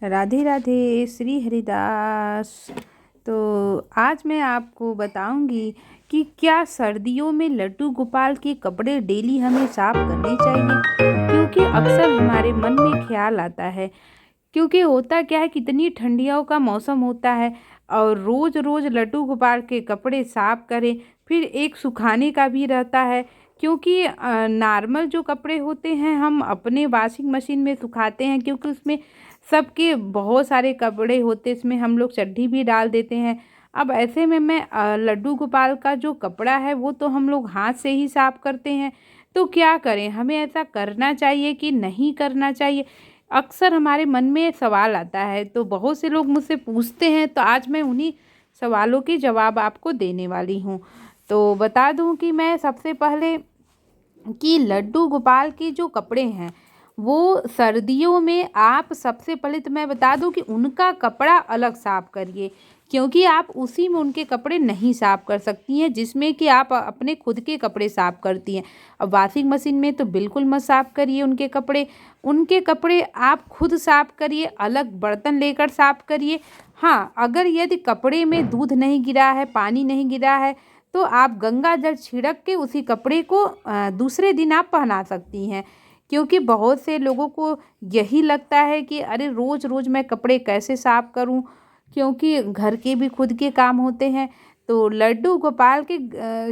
राधे राधे श्री हरिदास। तो आज मैं आपको बताऊंगी कि क्या सर्दियों में लड्डू गोपाल के कपड़े डेली हमें साफ करने चाहिए, क्योंकि अक्सर हमारे मन में ख्याल आता है। क्योंकि होता क्या है, कितनी ठंडियों का मौसम होता है और रोज़ रोज़ लड्डू गोपाल के कपड़े साफ करें, फिर एक सुखाने का भी रहता है। क्योंकि नॉर्मल जो कपड़े होते हैं हम अपने वॉशिंग मशीन में सुखाते हैं, क्योंकि उसमें सबके बहुत सारे कपड़े होते हैं, इसमें हम लोग चड्ढी भी डाल देते हैं। अब ऐसे में मैं लड्डू गोपाल का जो कपड़ा है वो तो हम लोग हाथ से ही साफ करते हैं। तो क्या करें, हमें ऐसा करना चाहिए कि नहीं करना चाहिए, अक्सर हमारे मन में सवाल आता है। तो बहुत से लोग मुझसे पूछते हैं, तो आज मैं उन्हीं सवालों के जवाब आपको देने वाली हूँ। तो बता दूँ कि मैं सबसे पहले कि लड्डू गोपाल के जो कपड़े हैं वो सर्दियों में आप सबसे पहले तो मैं बता दूं कि उनका कपड़ा अलग साफ करिए, क्योंकि आप उसी में उनके कपड़े नहीं साफ कर सकती हैं जिसमें कि आप अपने खुद के कपड़े साफ करती हैं। अब वॉशिंग मशीन में तो बिल्कुल मत साफ करिए उनके कपड़े आप खुद साफ करिए, अलग बर्तन लेकर साफ करिए। हाँ, अगर यदि कपड़े में दूध नहीं गिरा है, पानी नहीं गिरा है, तो आप गंगा जल छिड़क के उसी कपड़े को दूसरे दिन आप पहना सकती हैं। क्योंकि बहुत से लोगों को यही लगता है कि अरे रोज़ रोज़ मैं कपड़े कैसे साफ करूं, क्योंकि घर के भी खुद के काम होते हैं। तो लड्डू गोपाल के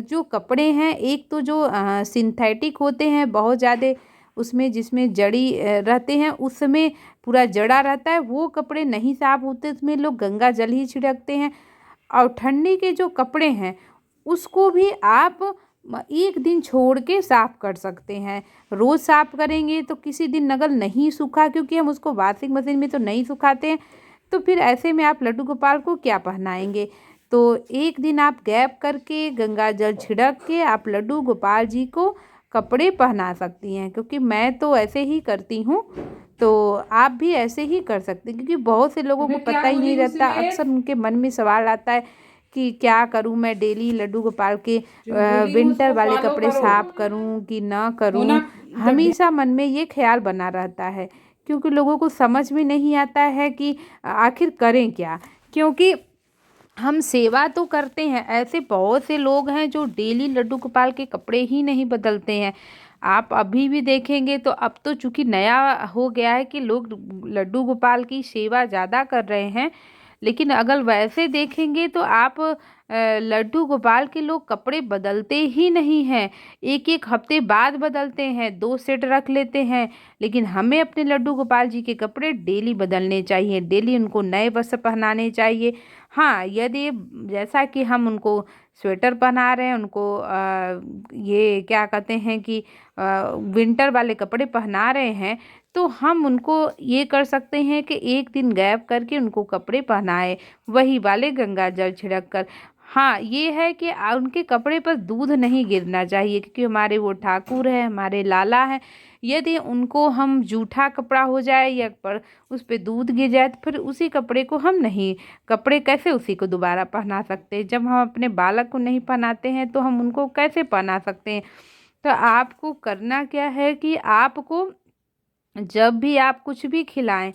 जो कपड़े हैं, एक तो जो सिंथेटिक होते हैं बहुत ज़्यादा, उसमें जिसमें जड़ी रहते हैं, उसमें पूरा जड़ा रहता है, वो कपड़े नहीं साफ होते, उसमें लोग गंगा जल ही छिड़कते हैं। और ठंडी के जो कपड़े हैं उसको भी आप एक दिन छोड़ के साफ कर सकते हैं। रोज़ साफ करेंगे तो किसी दिन अगर नहीं सूखा, क्योंकि हम उसको वॉशिंग मशीन में तो नहीं सुखाते हैं, तो फिर ऐसे में आप लड्डू गोपाल को क्या पहनाएंगे। तो एक दिन आप गैप करके गंगा जल छिड़क के आप लड्डू गोपाल जी को कपड़े पहना सकती हैं, क्योंकि मैं तो ऐसे ही करती हूँ। तो आप भी ऐसे ही कर सकते हैं, क्योंकि बहुत से लोगों को पता ही नहीं रहता, अक्सर उनके मन में सवाल आता है कि क्या करूं, मैं डेली लड्डू गोपाल के विंटर वाले कपड़े साफ करूं कि ना करूं। हमेशा मन में ये ख्याल बना रहता है, क्योंकि लोगों को समझ में नहीं आता है कि आखिर करें क्या। क्योंकि हम सेवा तो करते हैं, ऐसे बहुत से लोग हैं जो डेली लड्डू गोपाल के कपड़े ही नहीं बदलते हैं। आप अभी भी देखेंगे तो अब तो चूंकि नया हो गया है कि लोग लड्डू गोपाल की सेवा ज़्यादा कर रहे हैं, लेकिन अगर वैसे देखेंगे तो आप लड्डू गोपाल के लोग कपड़े बदलते ही नहीं हैं, एक एक हफ्ते बाद बदलते हैं, 2 सेट रख लेते हैं। लेकिन हमें अपने लड्डू गोपाल जी के कपड़े डेली बदलने चाहिए, डेली उनको नए वस्त्र पहनाने चाहिए। हाँ, यदि जैसा कि हम उनको स्वेटर पहना रहे हैं, उनको ये क्या कहते हैं कि विंटर वाले कपड़े पहना रहे हैं, तो हम उनको ये कर सकते हैं कि एक दिन गैप करके उनको कपड़े पहनाए, वही वाले गंगा जल छिड़क कर। हाँ, ये है कि उनके कपड़े पर दूध नहीं गिरना चाहिए, क्योंकि हमारे वो ठाकुर है, हमारे लाला है। यदि उनको हम जूठा कपड़ा हो जाए या पर उस पर दूध गिर जाए, तो फिर उसी कपड़े को हम नहीं, कपड़े कैसे उसी को दोबारा पहना सकते हैं। जब हम अपने बालक को नहीं पहनाते हैं तो हम उनको कैसे पहना सकते हैं। तो आपको करना क्या है कि आपको जब भी आप कुछ भी खिलाएं,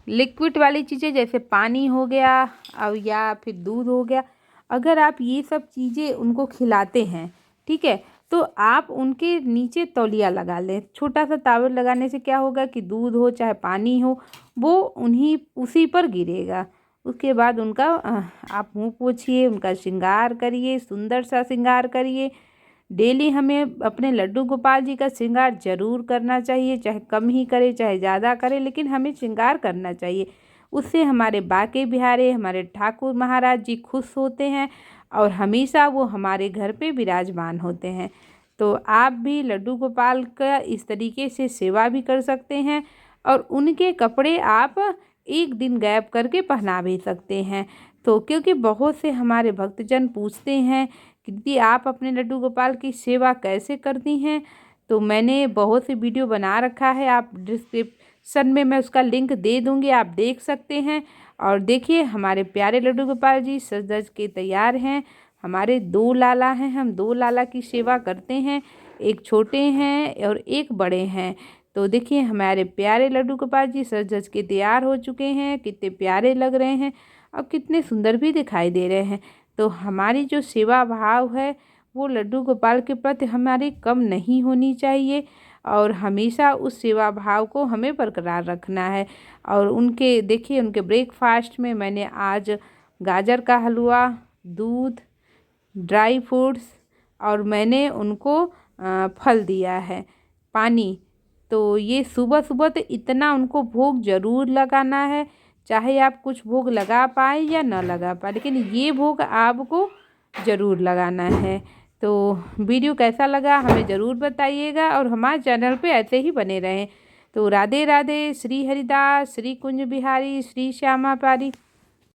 लिक्विड वाली चीज़ें जैसे पानी हो गया और या फिर दूध हो गया, अगर आप ये सब चीज़ें उनको खिलाते हैं, ठीक है, तो आप उनके नीचे तौलिया लगा लें। छोटा सा तावल लगाने से क्या होगा कि दूध हो चाहे पानी हो, वो उन्हीं उसी पर गिरेगा। उसके बाद उनका आप मुंह पोछिए, उनका श्रृंगार करिए, सुंदर सा श्रृंगार करिए। डेली हमें अपने लड्डू गोपाल जी का श्रृंगार जरूर करना चाहिए, चाहे कम ही करे चाहे ज़्यादा करे, लेकिन हमें श्रृंगार करना चाहिए। उससे हमारे बाके बिहारे, हमारे ठाकुर महाराज जी खुश होते हैं और हमेशा वो हमारे घर पे विराजमान होते हैं। तो आप भी लड्डू गोपाल का इस तरीके से सेवा भी कर सकते हैं और उनके कपड़े आप एक दिन गैप करके पहना भी सकते हैं। तो क्योंकि बहुत से हमारे भक्तजन पूछते हैं कि दीदी आप अपने लड्डू गोपाल की सेवा कैसे करती हैं, तो मैंने बहुत से वीडियो बना रखा है, आप डिस्क्रिप्शन में मैं उसका लिंक दे दूँगी, आप देख सकते हैं। और देखिए हमारे प्यारे लड्डू गोपाल जी सज धज के तैयार हैं। हमारे 2 लाला हैं, हम 2 लाला की सेवा करते हैं, एक छोटे हैं और एक बड़े हैं। तो देखिए हमारे प्यारे लड्डू गोपाल जी सज धज के तैयार हो चुके हैं। कितने प्यारे लग रहे हैं और कितने सुंदर भी दिखाई दे रहे हैं। तो हमारी जो सेवा भाव है वो लड्डू गोपाल के प्रति हमारी कम नहीं होनी चाहिए और हमेशा उस सेवा भाव को हमें बरकरार रखना है। और उनके देखिए उनके ब्रेकफास्ट में मैंने आज गाजर का हलवा, दूध, ड्राई फ्रूट्स और मैंने उनको फल दिया है, पानी। तो ये सुबह सुबह तो इतना उनको भोग ज़रूर लगाना है, चाहे आप कुछ भोग लगा पाए या ना लगा पाए, लेकिन ये भोग आपको ज़रूर लगाना है। तो वीडियो कैसा लगा हमें ज़रूर बताइएगा और हमारे चैनल पे ऐसे ही बने रहें। तो राधे राधे, श्री हरिदास, श्री कुंज बिहारी, श्री श्यामा पारी।